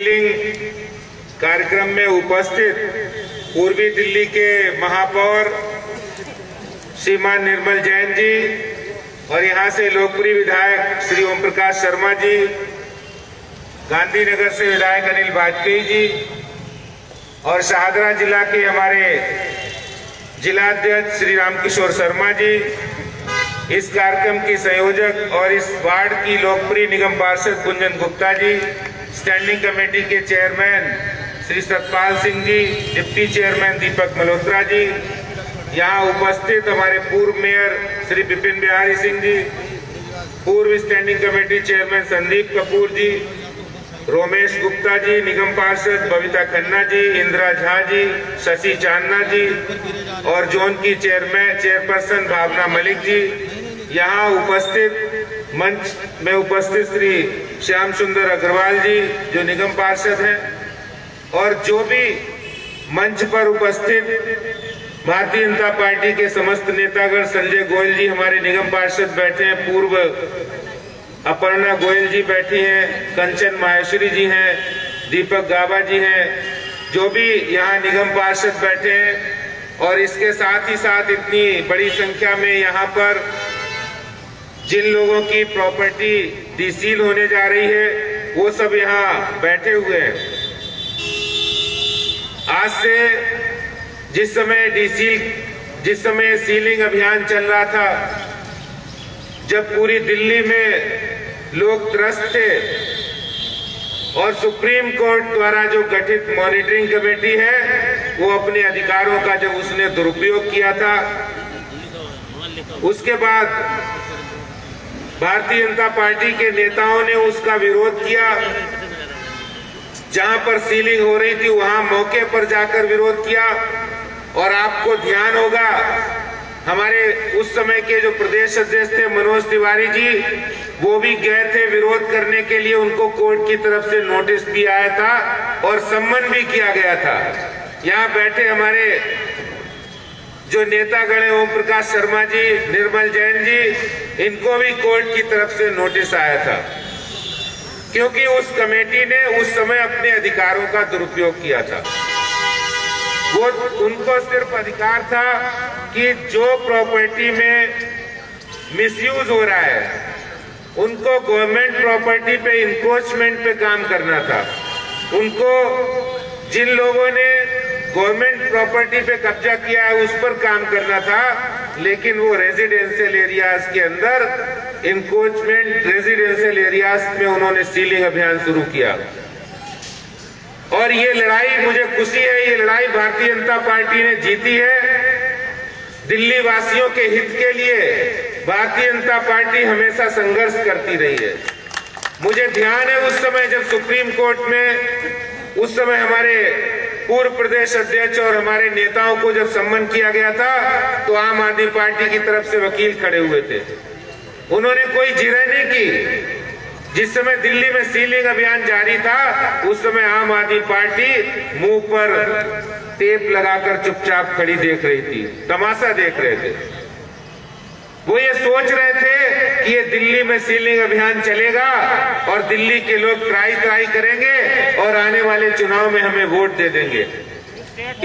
कार्यक्रम में उपस्थित पूर्वी दिल्ली के महापौर श्रीमान निर्मल जैन जी और यहाँ से लोकप्रिय विधायक श्री ओम प्रकाश शर्मा जी, गांधीनगर से विधायक अनिल वाजपेयी जी और शाहदरा जिला के हमारे जिलाध्यक्ष श्री रामकिशोर शर्मा जी, इस कार्यक्रम की संयोजक और इस वार्ड की लोकप्रिय निगम पार्षद कुंजन गुप्ता जी, स्टैंडिंग कमेटी के chairman Shri Satpal Singh ji, deputy chairman Deepak Malhotra ji, यहाँ उपस्थित हमारे पूर्व मेयर श्री विपिन बिहारी सिंह जी, पूर्व standing committee chairman Sandeep Kapoor ji, Romesh Gupta ji, निगम पार्षद बबीता खन्ना जी, इंदिरा झा जी, शशि चांदना जी और जोन की चेयरपर्सन भावना मलिक जी, यहाँ उपस्थित मंच में उपस्थित श्री श्याम सुंदर अग्रवाल जी जो निगम पार्षद हैं और जो भी मंच पर उपस्थित भारतीय जनता पार्टी के समस्त नेतागण, संजय गोयल जी हमारे निगम पार्षद बैठे हैं, पूर्व अपर्णा गोयल जी बैठी हैं, कंचन माहेश्वरी जी हैं, दीपक गाबा जी हैं, जो भी यहाँ निगम पार्षद बैठे हैं और इसके साथ ही साथ इतनी बड़ी संख्या में यहाँ पर जिन लोगों की प्रॉपर्टी डीसील होने जा रही है वो सब यहाँ बैठे हुए हैं। आज से जिस समय सीलिंग अभियान चल रहा था, जब पूरी दिल्ली में लोग त्रस्त थे और सुप्रीम कोर्ट द्वारा जो गठित मॉनिटरिंग कमेटी है वो अपने अधिकारों का जब उसने दुरुपयोग किया था, उसके बाद भारतीय जनता पार्टी के नेताओं ने उसका विरोध किया। जहां पर सीलिंग हो रही थी वहां मौके पर जाकर विरोध किया और आपको ध्यान होगा हमारे उस समय के जो प्रदेश अध्यक्ष थे मनोज तिवारी जी, वो भी गए थे विरोध करने के लिए। उनको कोर्ट की तरफ से नोटिस भी आया था और सम्मन भी किया गया था। यहाँ बैठे हमारे जो नेतागण हैं, ओम प्रकाश शर्मा जी, निर्मल जैन जी, इनको भी कोर्ट की तरफ से नोटिस आया था क्योंकि उस कमेटी ने उस समय अपने अधिकारों का दुरुपयोग किया था। वो उनको सिर्फ अधिकार था कि जो प्रॉपर्टी में मिसयूज हो रहा है उनको गवर्नमेंट प्रॉपर्टी पे इंक्रोचमेंट पे काम करना था। उनको जिन लोगों ने गवर्नमेंट प्रॉपर्टी पे कब्जा किया है उस पर काम करना था, लेकिन वो रेजिडेंशियल एरियाज के अंदर इंक्रोचमेंट रेजिडेंशियल एरियाज में उन्होंने सीलिंग अभियान शुरू किया। और ये लड़ाई, मुझे खुशी है, ये लड़ाई भारतीय जनता पार्टी ने जीती है। दिल्ली वासियों के हित के लिए भारतीय जनता पार्टी हमेशा संघर्ष करती रही है। मुझे ध्यान है उस समय जब सुप्रीम कोर्ट में उस समय हमारे पूर्व प्रदेश अध्यक्ष और हमारे नेताओं को जब सम्मन किया गया था तो आम आदमी पार्टी की तरफ से वकील खड़े हुए थे। उन्होंने कोई जिरह नहीं की। जिस समय दिल्ली में सीलिंग अभियान जारी था उस समय आम आदमी पार्टी मुंह पर टेप लगाकर चुपचाप खड़ी देख रही थी, तमाशा देख रहे थे। वो ये सोच रहे थे कि ये दिल्ली में सीलिंग अभियान चलेगा और दिल्ली के लोग त्राही करेंगे और आने वाले चुनाव में हमें वोट दे देंगे।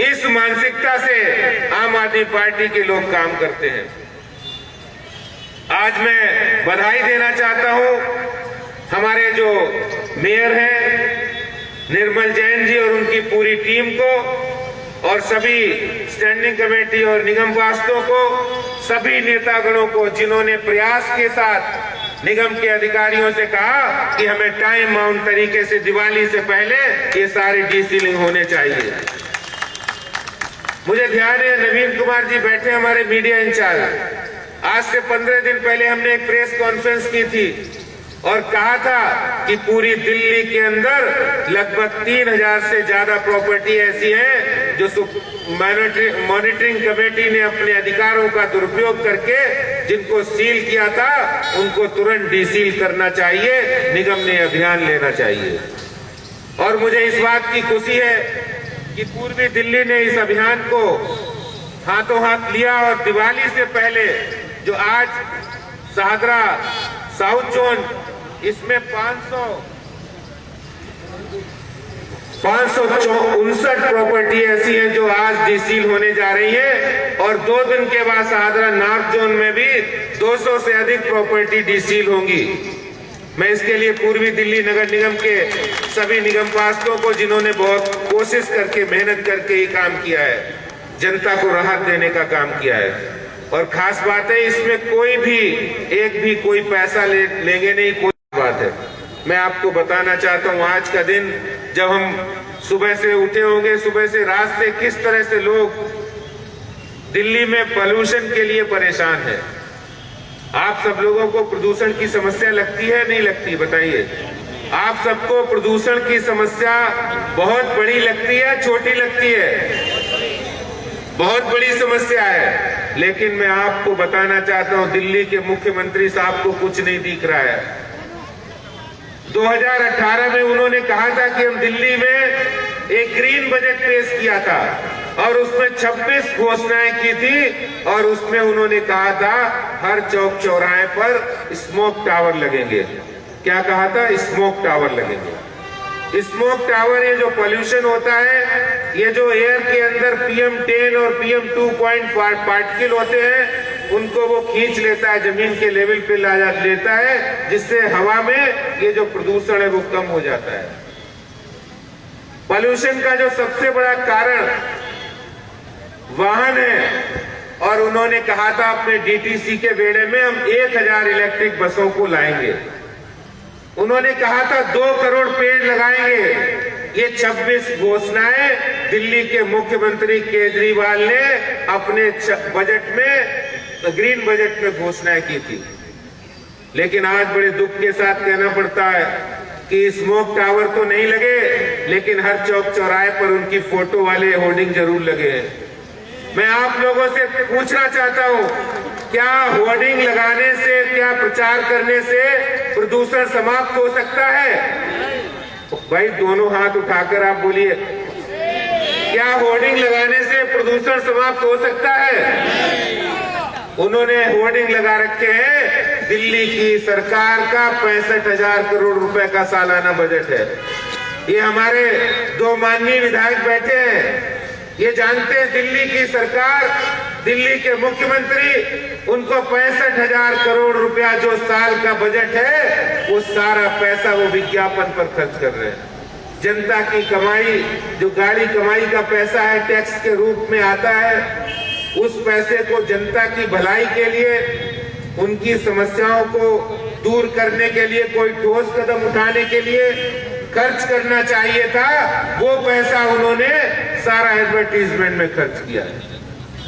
इस मानसिकता से आम आदमी पार्टी के लोग काम करते हैं। आज मैं बधाई देना चाहता हूं हमारे जो मेयर हैं निर्मल जैन जी और उनकी पूरी टीम को और सभी स्टैंडिंग कमेटी और निगम पार्षदों को, सभी नेतागणों को जिन्होंने प्रयास के साथ निगम के अधिकारियों से कहा कि हमें टाइम बाउंड तरीके से दिवाली से पहले ये सारी डीसीलिंग होने चाहिए। मुझे ध्यान है नवीन कुमार जी बैठे हमारे मीडिया इंचार्ज, आज से 15 दिन पहले हमने एक प्रेस कॉन्फ्रेंस की थी और कहा था कि पूरी दिल्ली के अंदर लगभग 3000 से ज्यादा प्रॉपर्टी ऐसी है जो मॉनिटरिंग कमेटी ने अपने अधिकारों का दुरुपयोग करके जिनको सील किया था उनको तुरंत डीसील करना चाहिए, निगम ने अभियान लेना चाहिए। और मुझे इस बात की खुशी है कि पूर्वी दिल्ली ने इस अभियान को हाथों हाथ लिया और दिवाली से पहले जो आज शाहदरा साउथ जोन इसमें 500 559 प्रॉपर्टी ऐसी हैं जो आज डीसील होने जा रही है और 2 दिन के बाद शाहदरा नॉर्थ जोन में भी 200 से अधिक प्रॉपर्टी डीसील होंगी। मैं इसके लिए पूर्वी दिल्ली नगर निगम के सभी निगम पार्षदों को, जिन्होंने बहुत कोशिश करके मेहनत करके ये काम किया है, जनता को राहत देने का काम किया है। और खास बात है, इसमें कोई भी कोई पैसा लेंगे नहीं, कोई बात है। मैं आपको बताना चाहता हूं, आज का दिन जब हम सुबह से उठे होंगे, सुबह से रात से किस तरह से लोग दिल्ली में पोल्यूशन के लिए परेशान है। आप सब लोगों को प्रदूषण की समस्या लगती है, नहीं लगती? बताइए। आप सबको प्रदूषण की समस्या बहुत बड़ी लगती है, छोटी लगती है? बहुत बड़ी समस्या है। लेकिन मैं आपको बताना चाहता हूं, दिल्ली के मुख्यमंत्री साहब को कुछ नहीं दिख रहा है। 2018 में उन्होंने कहा था कि हम दिल्ली में एक ग्रीन बजट पेश किया था और उसमें 26 घोषणाएं की थी और उसमें उन्होंने कहा था हर चौक चौराहे पर स्मोक टावर लगेंगे। क्या कहा था? स्मोक टावर लगेंगे। स्मोक टावर, ये जो पोल्यूशन होता है, ये जो एयर के अंदर PM10 और PM2.5 पार्टिकल होते हैं, उनको वो खींच लेता है, जमीन के लेवल पे ला लेता है, जिससे हवा में ये जो प्रदूषण है वो कम हो जाता है। पोल्यूशन का जो सबसे बड़ा कारण वाहन है और उन्होंने कहा था अपने DTC के बेड़े में हम 1000 इलेक्ट्रिक बसों को लाएंगे। उन्होंने कहा था 2 करोड़ पेड़ लगाएंगे। ये 26 घोषणाएं दिल्ली के मुख्यमंत्री केजरीवाल ने अपने बजट में, ग्रीन बजट में घोषणाएं की थी। लेकिन आज बड़े दुख के साथ कहना पड़ता है कि स्मोक टावर तो नहीं लगे, लेकिन हर चौक चौराहे पर उनकी फोटो वाले होर्डिंग जरूर लगे हैं। मैं आप लोगों से पूछना चाहता हूं, क्या होर्डिंग लगाने से, क्या प्रचार करने से प्रदूषण समाप्त हो सकता है? भाई दोनों हाथ उठाकर आप बोलिए, क्या होर्डिंग लगाने से प्रदूषण समाप्त हो सकता है? उन्होंने होर्डिंग लगा रखे हैं, दिल्ली की सरकार का 65,000 करोड़ रुपए का सालाना बजट है। ये हमारे 2 माननीय विधायक बैठे हैं, ये जानते हैं दिल्ली की सरकार, दिल्ली के मुख्यमंत्री, उनको 65,000 करोड़ रुपया जो साल का बजट है, वो सारा पैसा वो विज्ञापन पर खर्च कर रहे हैं। जनता की कमाई, जो गाड़ी कमाई का पैसा है, टैक्स के रूप में आता है, उस पैसे को जनता की भलाई के लिए, उनकी समस्याओं को दूर करने के लिए, कोई ठोस कदम उठाने के लिए खर्च करना चाहिए था। वो पैसा उन्होंने सारा एडवर्टीजमेंट में खर्च किया है।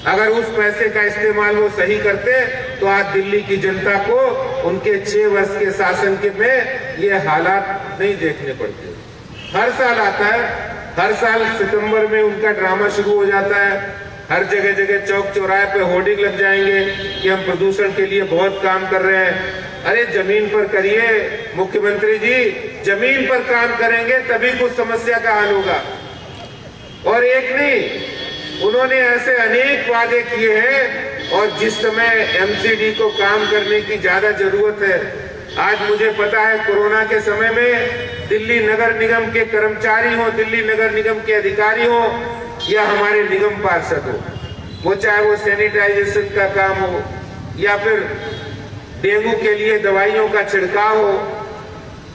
अगर उस पैसे का इस्तेमाल वो सही करते तो आज दिल्ली की जनता को उनके 6 वर्ष के शासन के में ये हालात नहीं देखने पड़ते। हर साल आता है, हर साल सितंबर में उनका ड्रामा शुरू हो जाता है। हर जगह जगह चौक चौराहे पे होर्डिंग लग जाएंगे कि हम प्रदूषण के लिए बहुत काम कर रहे हैं। अरे जमीन पर करिए मुख्यमंत्री जी, जमीन पर काम करेंगे तभी कुछ समस्या का हल होगा। और एक नहीं, उन्होंने ऐसे अनेक वादे किए हैं और जिस समय MCD को काम करने की ज्यादा जरूरत है, आज मुझे पता है कोरोना के समय में दिल्ली नगर निगम के कर्मचारी हो, दिल्ली नगर निगम के अधिकारी हो या हमारे निगम पार्षद हो, वो चाहे वो सैनिटाइजेशन का काम हो या फिर डेंगू के लिए दवाइयों का छिड़काव हो,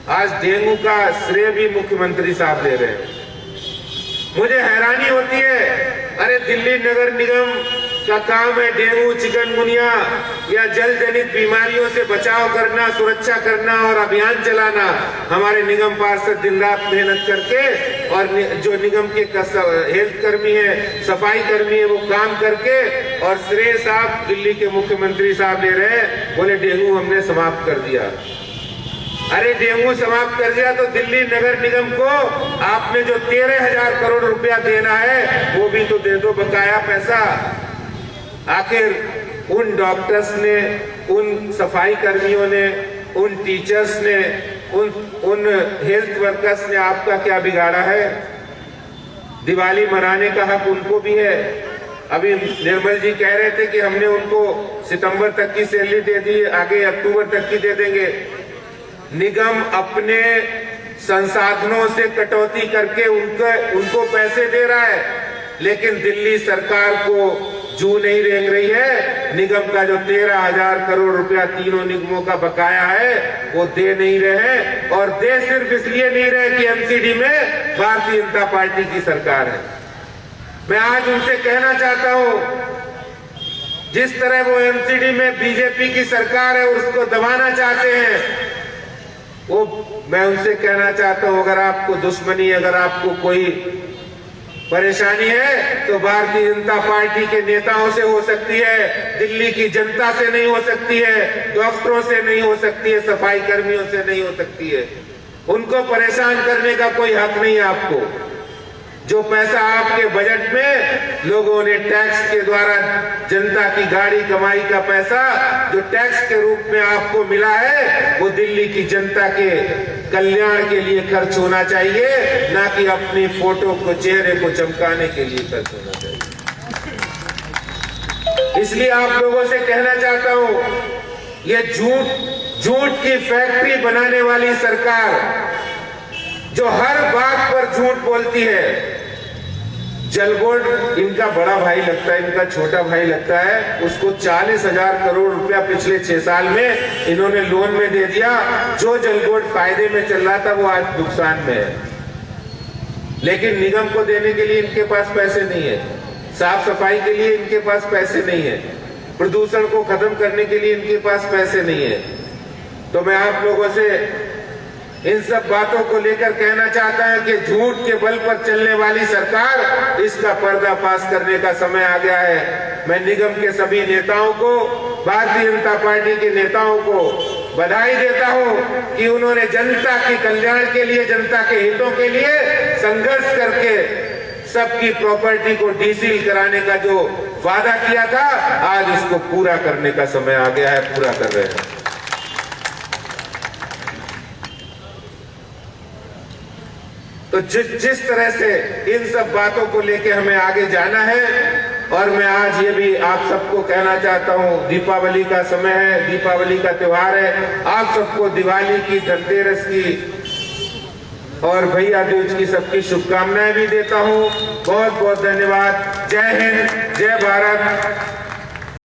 आज डेंगू का श्रेय भी मुख्यमंत्री साहब ले रहे हैं। मुझे हैरानी होती है, अरे दिल्ली नगर निगम का काम है डेंगू, चिकनगुनिया या जल जनित बीमारियों से बचाव करना, सुरक्षा करना और अभियान चलाना। हमारे निगम पार्षद दिन रात मेहनत करके और जो निगम के हेल्थ कर्मी है, सफाई कर्मी है, वो काम करके और श्रेय साहब दिल्ली के मुख्यमंत्री साहब ले रहे हैं, बोले डेंगू हमने समाप्त कर दिया। अरे डेंगू समाप्त कर दिया तो दिल्ली नगर निगम को आपने जो 13,000 करोड़ रुपया देना है वो भी तो दे दो, बकाया पैसा। आखिर उन डॉक्टर्स ने, उन सफाई कर्मियों ने, उन टीचर्स ने, उन हेल्थ वर्कर्स ने आपका क्या बिगाड़ा है? दिवाली मनाने का हक उनको भी है। अभी निर्मल जी कह रहे थे कि हमने उनको सितंबर तक की सैलरी दे दी, आगे अक्टूबर तक की दे देंगे। निगम अपने संसाधनों से कटौती करके उनको पैसे दे रहा है, लेकिन दिल्ली सरकार को जू नहीं रेंग रही है। निगम का जो 13,000 करोड़ रुपया तीनों निगमों का बकाया है वो दे नहीं रहे, और दे सिर्फ इसलिए नहीं रहे कि एमसीडी में भारतीय जनता पार्टी की सरकार है। मैं आज उनसे कहना चाहता हूं, जिस तरह वो एमसीडी में बीजेपी की सरकार है और उसको दबाना चाहते हैं, वो मैं उनसे कहना चाहता हूं, अगर आपको दुश्मनी, अगर आपको कोई परेशानी है तो भारतीय जनता पार्टी के नेताओं से हो सकती है, दिल्ली की जनता से नहीं हो सकती है, डॉक्टरों से नहीं हो सकती है, सफाई कर्मियों से नहीं हो सकती है। उनको परेशान करने का कोई हक नहीं है आपको। जो पैसा आपके बजट में लोगों ने टैक्स के द्वारा, जनता की गाड़ी कमाई का पैसा जो टैक्स के रूप में आपको मिला है, वो दिल्ली की जनता के कल्याण के लिए खर्च होना चाहिए, ना कि अपनी फोटो को, चेहरे को चमकाने के लिए खर्च होना चाहिए। इसलिए आप लोगों से कहना चाहता हूं, ये झूठ की फैक्ट्री बनाने वाली सरकार जो हर बात पर झूठ बोलती है, जल बोर्ड इनका बड़ा भाई लगता है, इनका छोटा भाई लगता है, उसको 40,000 करोड़ रुपया पिछले 6 साल में इन्होंने लोन में दे दिया। जो जल बोर्ड फायदे में चल रहा था वो आज नुकसान में है, लेकिन निगम को देने के लिए इनके पास पैसे नहीं है, साफ सफाई के लिए इनके पास पैसे नहीं है, प्रदूषण को खत्म करने के लिए इनके पास पैसे नहीं है। तो मैं आप लोगों से इन सब बातों को लेकर कहना चाहता है कि झूठ के बल पर चलने वाली सरकार, इसका पर्दाफाश करने का समय आ गया है। मैं निगम के सभी नेताओं को, भारतीय जनता पार्टी के नेताओं को बधाई देता हूं कि उन्होंने जनता के कल्याण के लिए, जनता के हितों के लिए संघर्ष करके सबकी प्रॉपर्टी को डीसील कराने का जो वादा किया था, आज उसको पूरा करने का समय आ गया है, पूरा कर रहे हैं। तो जिस तरह से इन सब बातों को लेके हमें आगे जाना है, और मैं आज ये भी आप सबको कहना चाहता हूँ, दीपावली का समय है, दीपावली का त्योहार है, आप सबको दिवाली की, धनतेरस की और भैया दूज की सबकी शुभकामनाएं भी देता हूँ। बहुत बहुत धन्यवाद। जय हिंद, जय भारत।